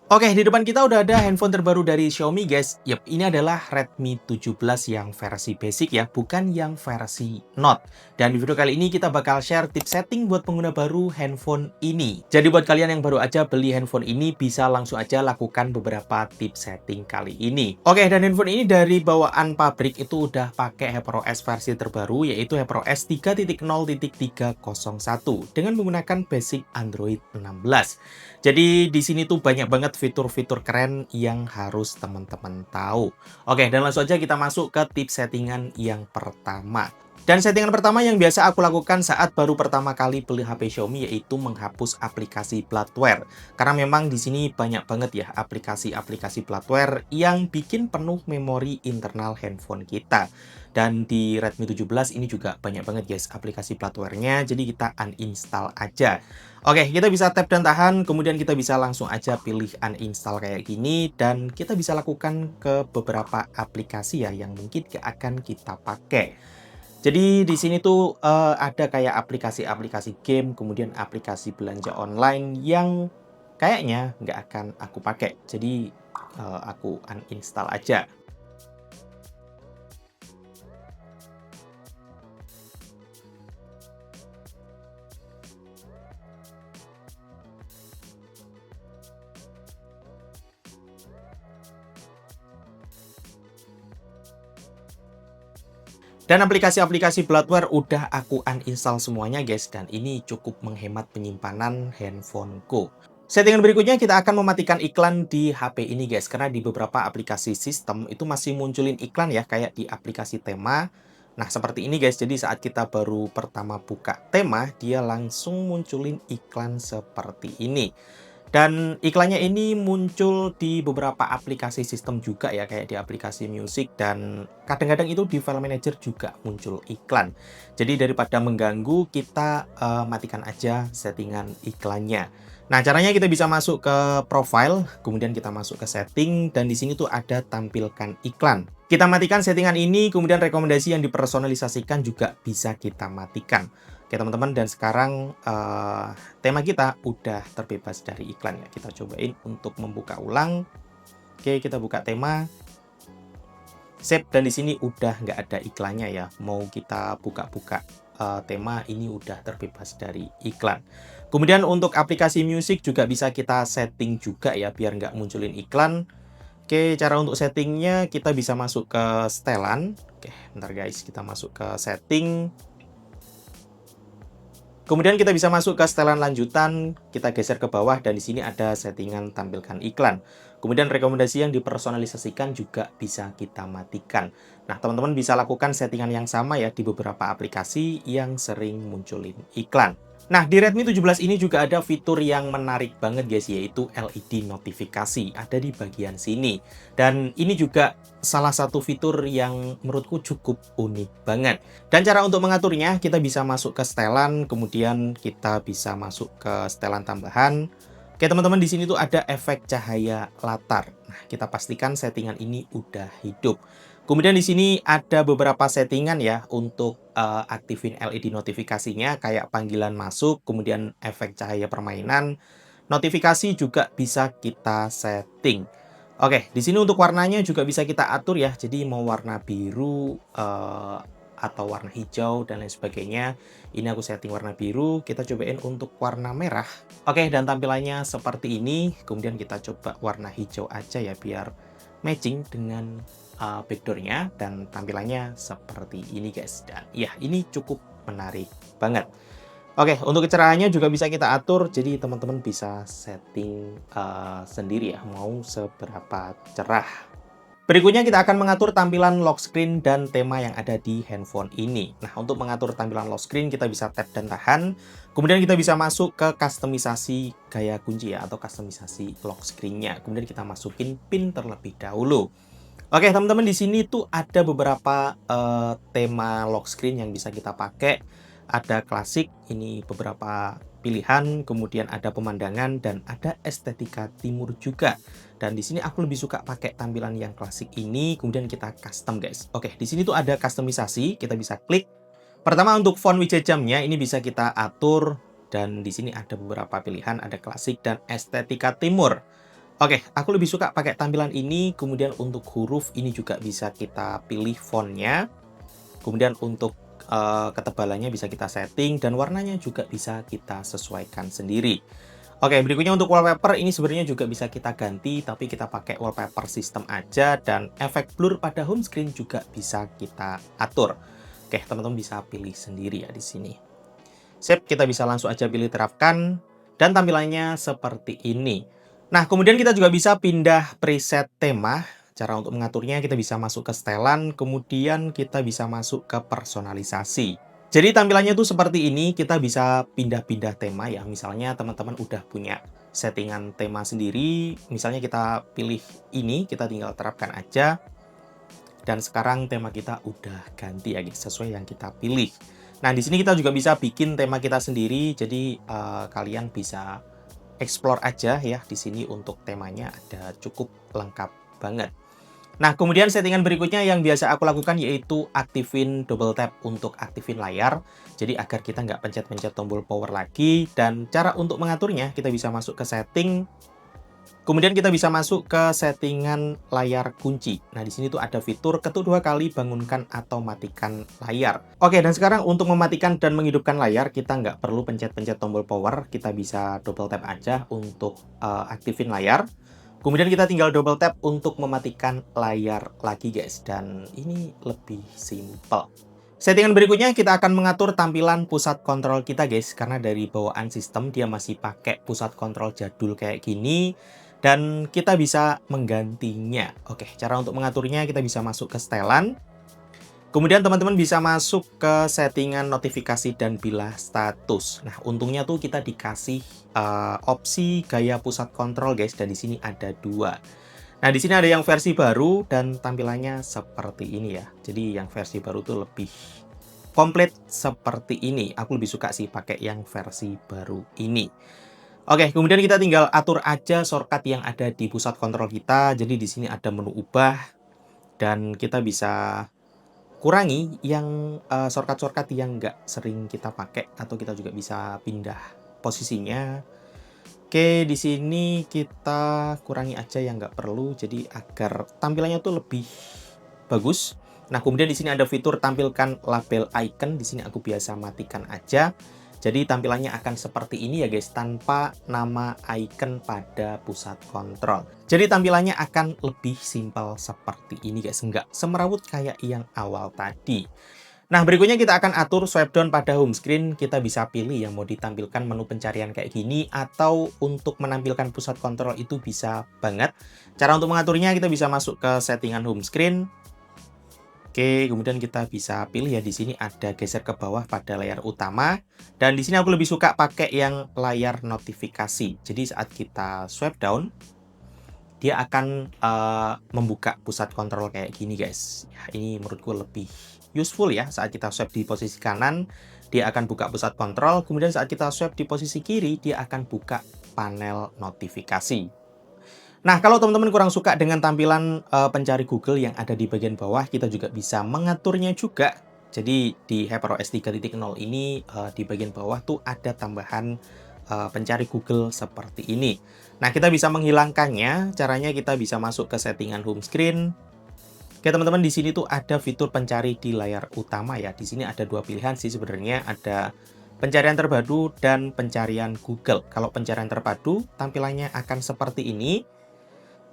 Oke, di depan kita udah ada handphone terbaru dari Xiaomi, guys. Yap, ini adalah Redmi 17 yang versi basic ya, bukan yang versi Note. Dan di video kali ini kita bakal share tips setting buat pengguna baru handphone ini. Jadi buat kalian yang baru aja beli handphone ini, bisa langsung aja lakukan beberapa tips setting kali ini. Oke, dan handphone ini dari bawaan pabrik itu udah pakai HyperOS versi terbaru, yaitu HyperOS 3.0.301 dengan menggunakan basic Android 16. Jadi di sini tuh banyak banget fitur-fitur keren yang harus teman-teman tahu. Oke, dan langsung aja kita masuk ke tips settingan yang pertama. Dan settingan pertama yang biasa aku lakukan saat baru pertama kali beli HP Xiaomi yaitu menghapus aplikasi bloatware. Karena memang di sini banyak banget ya aplikasi-aplikasi bloatware yang bikin penuh memori internal handphone kita. Dan di Redmi 17 ini juga banyak banget guys aplikasi bloatware-nya, jadi kita uninstall aja. Oke, kita bisa tap dan tahan, kemudian kita bisa langsung aja pilih uninstall kayak gini, dan kita bisa lakukan ke beberapa aplikasi ya yang mungkin gak akan kita pakai. Jadi di sini tuh ada kayak aplikasi-aplikasi game, kemudian aplikasi belanja online yang kayaknya nggak akan aku pakai. Jadi aku uninstall aja. Dan aplikasi-aplikasi bloatware udah aku uninstall semuanya guys, dan ini cukup menghemat penyimpanan handphoneku. Settingan berikutnya kita akan mematikan iklan di HP ini guys, karena di beberapa aplikasi sistem itu masih munculin iklan ya, kayak di aplikasi tema. Nah seperti ini guys, jadi saat kita baru pertama buka tema, dia langsung munculin iklan seperti ini. Dan iklannya ini muncul di beberapa aplikasi sistem juga ya, kayak di aplikasi musik, dan kadang-kadang itu di file manager juga muncul iklan. Jadi daripada mengganggu, kita matikan aja settingan iklannya. Nah, caranya kita bisa masuk ke profile, kemudian kita masuk ke setting, dan di sini tuh ada tampilkan iklan. Kita matikan settingan ini, kemudian rekomendasi yang dipersonalisasikan juga bisa kita matikan. Oke teman-teman, dan sekarang tema kita udah terbebas dari iklan ya. Kita cobain untuk membuka ulang. Oke, kita buka tema. Save, dan di sini udah nggak ada iklannya ya. Mau kita buka-buka tema, ini udah terbebas dari iklan. Kemudian untuk aplikasi musik juga bisa kita setting juga ya, biar nggak munculin iklan. Oke, cara untuk settingnya kita bisa masuk ke setelan. Oke, bentar guys, kita masuk ke setting. Kemudian kita bisa masuk ke setelan lanjutan, kita geser ke bawah, dan di sini ada settingan tampilkan iklan. Kemudian rekomendasi yang dipersonalisasikan juga bisa kita matikan. Nah, teman-teman bisa lakukan settingan yang sama ya di beberapa aplikasi yang sering munculin iklan. Nah, di Redmi 17 ini juga ada fitur yang menarik banget guys, yaitu LED notifikasi. Ada di bagian sini. Dan ini juga salah satu fitur yang menurutku cukup unik banget. Dan cara untuk mengaturnya, kita bisa masuk ke setelan, kemudian kita bisa masuk ke setelan tambahan. Oke teman-teman, di sini tuh ada efek cahaya latar. Nah, kita pastikan settingan ini udah hidup. Kemudian di sini ada beberapa settingan ya untuk aktifin LED notifikasinya, kayak panggilan masuk, kemudian efek cahaya permainan, notifikasi juga bisa kita setting. Oke, di sini untuk warnanya juga bisa kita atur ya. Jadi mau warna biru atau warna hijau dan lain sebagainya. Ini aku setting warna biru. Kita cobain untuk warna merah. Oke, dan tampilannya seperti ini. Kemudian kita coba warna hijau aja ya, biar matching dengan backdoor-nya, dan tampilannya seperti ini guys. Dan ya, ini cukup menarik banget. Oke, untuk kecerahannya juga bisa kita atur, jadi teman-teman bisa setting sendiri ya, mau seberapa cerah. Berikutnya kita akan mengatur tampilan lock screen dan tema yang ada di handphone ini. Nah, untuk mengatur tampilan lock screen kita bisa tap dan tahan. Kemudian kita bisa masuk ke kustomisasi gaya kunci ya, atau kustomisasi lock screen-nya. Kemudian kita masukin PIN terlebih dahulu. Oke, teman-teman, di sini tuh ada beberapa tema lock screen yang bisa kita pakai. Ada klasik, ini beberapa pilihan, kemudian ada pemandangan, dan ada estetika timur juga. Dan di sini aku lebih suka pakai tampilan yang klasik ini, kemudian kita custom guys. Oke, di sini tuh ada kustomisasi, kita bisa klik. Pertama untuk font widget jamnya ini bisa kita atur, dan di sini ada beberapa pilihan, ada klasik dan estetika timur. Oke, aku lebih suka pakai tampilan ini, kemudian untuk huruf ini juga bisa kita pilih fontnya, kemudian untuk ketebalannya bisa kita setting, dan warnanya juga bisa kita sesuaikan sendiri. Oke, berikutnya untuk wallpaper ini sebenarnya juga bisa kita ganti, tapi kita pakai wallpaper sistem aja, dan efek blur pada home screen juga bisa kita atur. Oke, teman-teman bisa pilih sendiri ya di sini. Sip, kita bisa langsung aja pilih terapkan, dan tampilannya seperti ini. Nah, kemudian kita juga bisa pindah preset tema. Cara untuk mengaturnya kita bisa masuk ke setelan, kemudian kita bisa masuk ke personalisasi. Jadi tampilannya tuh seperti ini, kita bisa pindah-pindah tema ya. Misalnya teman-teman udah punya settingan tema sendiri, misalnya kita pilih ini, kita tinggal terapkan aja. Dan sekarang tema kita udah ganti ya, sesuai yang kita pilih. Nah, di sini kita juga bisa bikin tema kita sendiri, jadi kalian bisa explore aja ya di sini untuk temanya ada cukup lengkap banget. Nah, kemudian settingan berikutnya yang biasa aku lakukan yaitu aktifin double tap untuk aktifin layar. Jadi agar kita nggak pencet-pencet tombol power lagi. Dan cara untuk mengaturnya, kita bisa masuk ke setting. Kemudian kita bisa masuk ke settingan layar kunci. Nah, di sini tuh ada fitur ketuk 2 kali bangunkan atau matikan layar. Oke, dan sekarang untuk mematikan dan menghidupkan layar, kita nggak perlu pencet-pencet tombol power. Kita bisa double tap aja untuk aktifin layar. Kemudian kita tinggal double tap untuk mematikan layar lagi guys, dan ini lebih simple. Settingan berikutnya kita akan mengatur tampilan pusat kontrol kita guys, karena dari bawaan sistem dia masih pakai pusat kontrol jadul kayak gini, dan kita bisa menggantinya. Oke, cara untuk mengaturnya kita bisa masuk ke setelan. Kemudian teman-teman bisa masuk ke settingan notifikasi dan bilah status. Nah, untungnya tuh kita dikasih opsi gaya pusat kontrol guys, dan di sini ada 2. Nah, di sini ada yang versi baru dan tampilannya seperti ini ya. Jadi yang versi baru tuh lebih komplit seperti ini. Aku lebih suka sih pakai yang versi baru ini. Oke, kemudian kita tinggal atur aja shortcut yang ada di pusat kontrol kita. Jadi di sini ada menu ubah, dan kita bisa kurangi yang shortcut-shortcut yang nggak sering kita pakai, atau kita juga bisa pindah posisinya. Oke, di sini kita kurangi aja yang nggak perlu, jadi agar tampilannya tuh lebih bagus. Nah, kemudian di sini ada fitur tampilkan label icon. Di sini aku biasa matikan aja. Jadi tampilannya akan seperti ini ya guys, tanpa nama icon pada pusat kontrol. Jadi tampilannya akan lebih simpel seperti ini guys, nggak semerawut kayak yang awal tadi. Nah, berikutnya kita akan atur swipe down pada home screen. Kita bisa pilih yang mau ditampilkan menu pencarian kayak gini, atau untuk menampilkan pusat kontrol itu bisa banget. Cara untuk mengaturnya kita bisa masuk ke settingan home screen. Oke, kemudian kita bisa pilih ya, di sini ada geser ke bawah pada layar utama, dan di sini aku lebih suka pakai yang layar notifikasi. Jadi saat kita swipe down, dia akan membuka pusat kontrol kayak gini guys. Ya, ini menurutku lebih useful ya. Saat kita swipe di posisi kanan, dia akan buka pusat kontrol. Kemudian saat kita swipe di posisi kiri, dia akan buka panel notifikasi. Nah, kalau teman-teman kurang suka dengan tampilan pencari Google yang ada di bagian bawah, kita juga bisa mengaturnya juga. Jadi di HyperOS 3.0 ini di bagian bawah tuh ada tambahan pencari Google seperti ini. Nah, kita bisa menghilangkannya. Caranya kita bisa masuk ke settingan home screen. Oke, teman-teman, di sini tuh ada fitur pencari di layar utama ya. Di sini ada 2 pilihan sih sebenarnya, ada pencarian terpadu dan pencarian Google. Kalau pencarian terpadu, tampilannya akan seperti ini.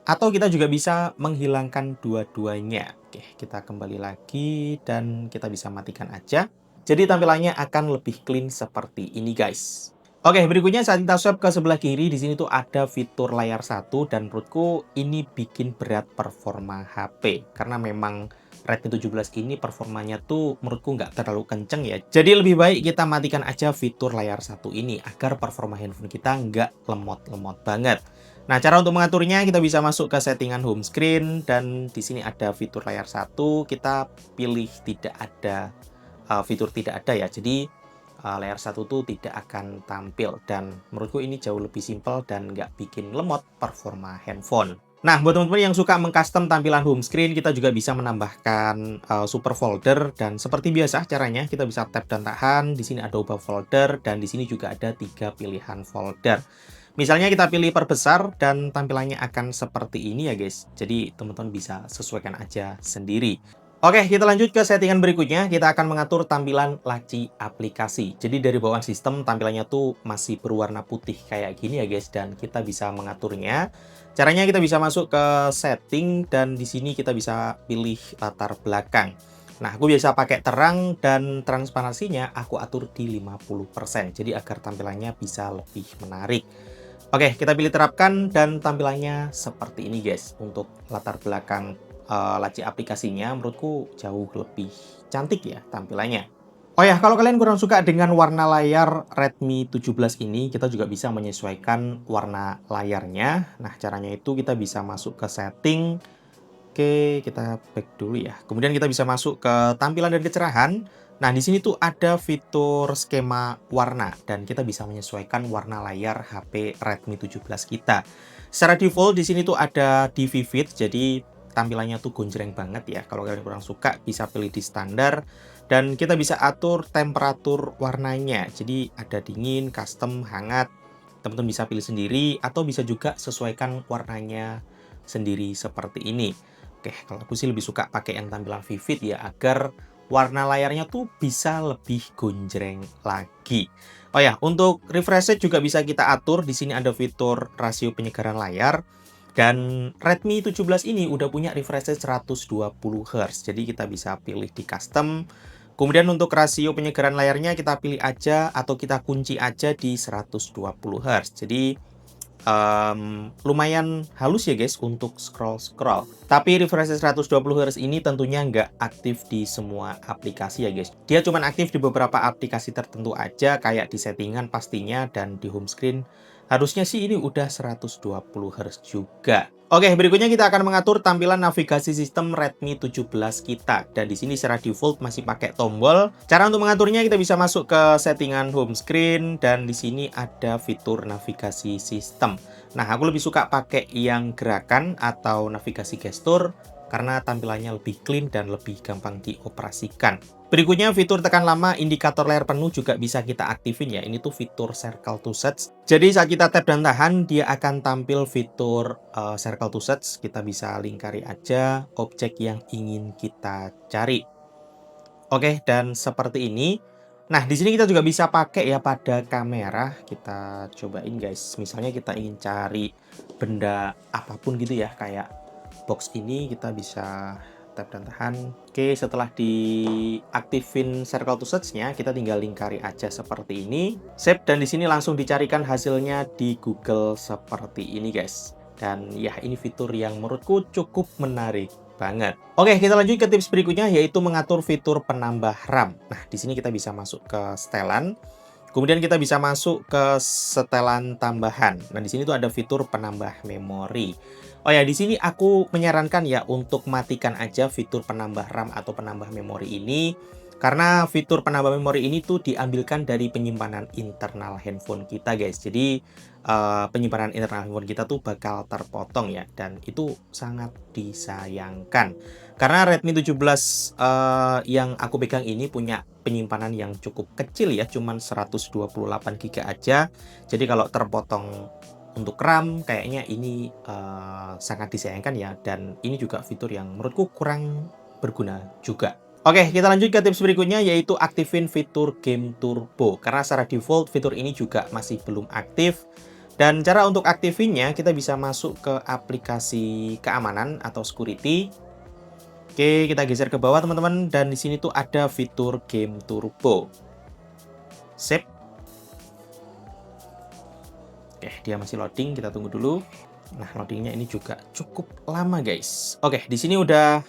Atau kita juga bisa menghilangkan dua-duanya. Oke, kita kembali lagi dan kita bisa matikan aja. Jadi tampilannya akan lebih clean seperti ini, guys. Oke, berikutnya saat kita swipe ke sebelah kiri, di sini tuh ada fitur layar 1, dan menurutku ini bikin berat performa HP. Karena memang Redmi 17 ini performanya tuh menurutku nggak terlalu kenceng ya. Jadi lebih baik kita matikan aja fitur layar 1 ini, agar performa handphone kita nggak lemot-lemot banget. Nah, cara untuk mengaturnya kita bisa masuk ke settingan home screen, dan di sini ada fitur layar 1, kita pilih tidak ada fitur tidak ada ya. Jadi layar 1 tuh tidak akan tampil, dan menurutku ini jauh lebih simpel dan nggak bikin lemot performa handphone. Nah, buat teman-teman yang suka mengcustom tampilan home screen, kita juga bisa menambahkan super folder, dan seperti biasa caranya kita bisa tap dan tahan. Di sini ada ubah folder, dan di sini juga ada 3 pilihan folder. Misalnya kita pilih perbesar dan tampilannya akan seperti ini ya guys. Jadi teman-teman bisa sesuaikan aja sendiri. Oke, kita lanjut ke settingan berikutnya. Kita akan mengatur tampilan laci aplikasi. Jadi dari bawaan sistem tampilannya tuh masih berwarna putih kayak gini ya guys. Dan kita bisa mengaturnya. Caranya kita bisa masuk ke setting dan di sini kita bisa pilih latar belakang. Nah, aku biasa pakai terang dan transparansinya aku atur di 50%. Jadi agar tampilannya bisa lebih menarik. Oke, kita pilih terapkan dan tampilannya seperti ini guys. Untuk latar belakang laci aplikasinya menurutku jauh lebih cantik ya tampilannya. Oh ya, kalau kalian kurang suka dengan warna layar Redmi 17 ini, kita juga bisa menyesuaikan warna layarnya. Nah, caranya itu kita bisa masuk ke setting. Oke, kita back dulu ya. Kemudian kita bisa masuk ke tampilan dan kecerahan. Nah, di sini tuh ada fitur skema warna dan kita bisa menyesuaikan warna layar HP Redmi 17 kita. Secara default di sini tuh ada di vivid, jadi tampilannya tuh gonjreng banget ya. Kalau kalian kurang suka bisa pilih di standar dan kita bisa atur temperatur warnanya. Jadi ada dingin, custom, hangat. Teman-teman bisa pilih sendiri atau bisa juga sesuaikan warnanya sendiri seperti ini. Oke, kalau aku sih lebih suka pakai yang tampilan vivid ya agar warna layarnya tuh bisa lebih gonjreng lagi. Oh ya, untuk refresh rate juga bisa kita atur. Di sini ada fitur rasio penyegaran layar. Dan Redmi 17 ini udah punya refresh rate 120 Hz. Jadi kita bisa pilih di custom. Kemudian untuk rasio penyegaran layarnya kita pilih aja atau kita kunci aja di 120 Hz. Jadi lumayan halus ya guys untuk scroll-scroll. Tapi refresh rate 120 Hz ini tentunya nggak aktif di semua aplikasi ya guys. Dia cuma aktif di beberapa aplikasi tertentu aja kayak di settingan pastinya dan di home screen. Harusnya sih ini udah 120 Hz juga. Oke, berikutnya kita akan mengatur tampilan navigasi sistem Redmi 17 kita. Dan di sini secara default masih pakai tombol. Cara untuk mengaturnya kita bisa masuk ke settingan home screen dan di sini ada fitur navigasi sistem. Nah, aku lebih suka pakai yang gerakan atau navigasi gestur karena tampilannya lebih clean dan lebih gampang dioperasikan. Berikutnya fitur tekan lama indikator layar penuh juga bisa kita aktifin ya. Ini tuh fitur circle to search. Jadi saat kita tap dan tahan dia akan tampil fitur circle to search. Kita bisa lingkari aja objek yang ingin kita cari. Oke, dan seperti ini. Nah, di sini kita juga bisa pakai ya pada kamera. Kita cobain guys. Misalnya kita ingin cari benda apapun gitu ya, kayak box ini kita bisa tap dan tahan. Oke, setelah diaktifin circle to search-nya, kita tinggal lingkari aja seperti ini. Save dan di sini langsung dicarikan hasilnya di Google seperti ini, guys. Dan ya, ini fitur yang menurutku cukup menarik banget. Oke, kita lanjut ke tips berikutnya yaitu mengatur fitur penambah RAM. Nah, di sini kita bisa masuk ke setelan. Kemudian kita bisa masuk ke setelan tambahan. Nah, di sini tuh ada fitur penambah memori. Oh ya, di sini aku menyarankan ya untuk matikan aja fitur penambah RAM atau penambah memori ini. Karena fitur penambah memori ini tuh diambilkan dari penyimpanan internal handphone kita guys. Jadi penyimpanan internal handphone kita tuh bakal terpotong ya. Dan itu sangat disayangkan. Karena Redmi 17 yang aku pegang ini punya penyimpanan yang cukup kecil ya. Cuman 128 GB aja. Jadi kalau terpotong untuk RAM kayaknya ini sangat disayangkan ya, dan ini juga fitur yang menurutku kurang berguna juga. Oke, kita lanjut ke tips berikutnya yaitu aktifin fitur game turbo. Karena secara default fitur ini juga masih belum aktif. Dan cara untuk aktifinnya kita bisa masuk ke aplikasi keamanan atau security. Oke, kita geser ke bawah teman-teman dan di sini tuh ada fitur game turbo. Save. Oke, dia masih loading, kita tunggu dulu. Nah, loadingnya ini juga cukup lama, guys. Oke, di sini udah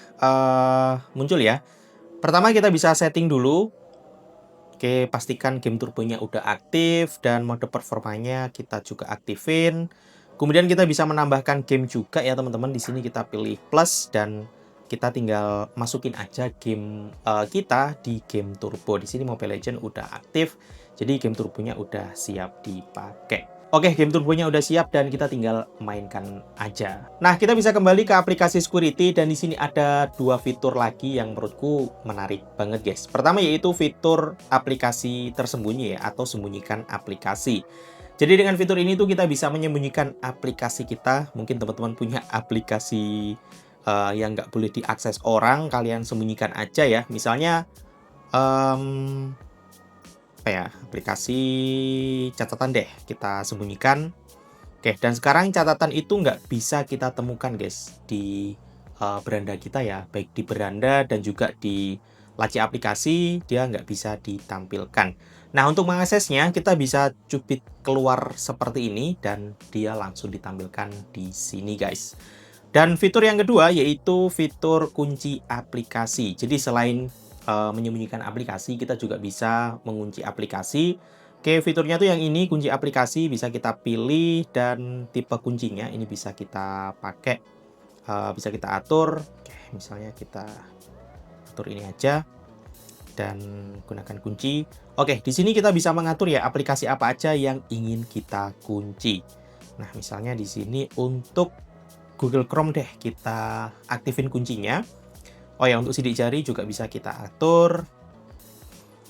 muncul ya. Pertama kita bisa setting dulu. Oke, pastikan game turbonya udah aktif dan mode performanya kita juga aktifin. Kemudian kita bisa menambahkan game juga ya, teman-teman. Di sini kita pilih plus dan kita tinggal masukin aja game kita di game turbo. Di sini Mobile Legends udah aktif, jadi game turbonya udah siap dipakai. Oke, game turbonya udah siap dan kita tinggal mainkan aja. Nah, kita bisa kembali ke aplikasi security dan di sini ada dua fitur lagi yang menurutku menarik banget, guys. Pertama yaitu fitur aplikasi tersembunyi ya, atau sembunyikan aplikasi. Jadi dengan fitur ini tuh kita bisa menyembunyikan aplikasi kita. Mungkin teman-teman punya aplikasi yang nggak boleh diakses orang, kalian sembunyikan aja ya. Misalnya apa ya, aplikasi catatan deh, kita sembunyikan. Oke, dan sekarang catatan itu nggak bisa kita temukan guys di beranda kita ya, baik di beranda dan juga di laci aplikasi, dia nggak bisa ditampilkan. Nah, untuk mengaksesnya, kita bisa cubit keluar seperti ini, dan dia langsung ditampilkan di sini guys. Dan fitur yang kedua, yaitu fitur kunci aplikasi. Jadi selain menyembunyikan aplikasi, kita juga bisa mengunci aplikasi. Oke, fiturnya tuh yang ini, kunci aplikasi, bisa kita pilih, dan tipe kuncinya ini bisa kita pakai, bisa kita atur. Oke, misalnya kita atur ini aja, dan gunakan kunci. Oke, di sini kita bisa mengatur ya aplikasi apa aja yang ingin kita kunci. Nah, misalnya di sini untuk Google Chrome deh, kita aktifin kuncinya. Oh ya, untuk sidik jari juga bisa kita atur.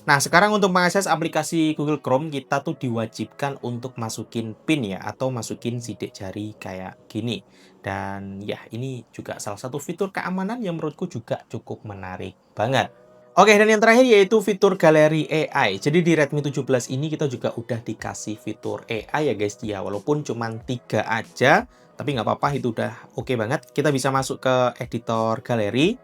Nah, sekarang untuk mengakses aplikasi Google Chrome, kita tuh diwajibkan untuk masukin PIN ya, atau masukin sidik jari kayak gini. Dan ya, ini juga salah satu fitur keamanan yang menurutku juga cukup menarik banget. Oke, dan yang terakhir yaitu fitur galeri AI. Jadi di Redmi 17 ini kita juga udah dikasih fitur AI ya guys. Ya, walaupun cuma 3 aja, tapi nggak apa-apa, itu udah oke banget. Kita bisa masuk ke editor galeri.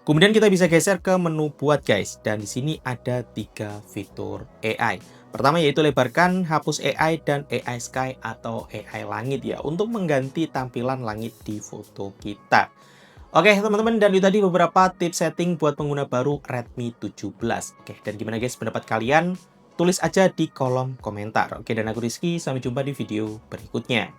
Kemudian kita bisa geser ke menu buat guys, dan di sini ada 3 fitur AI. Pertama yaitu lebarkan, hapus AI, dan AI Sky atau AI langit ya, untuk mengganti tampilan langit di foto kita. Oke teman-teman, dan itu tadi beberapa tips setting buat pengguna baru Redmi 17. Oke, dan gimana guys pendapat kalian? Tulis aja di kolom komentar. Oke, dan aku Rizky, sampai jumpa di video berikutnya.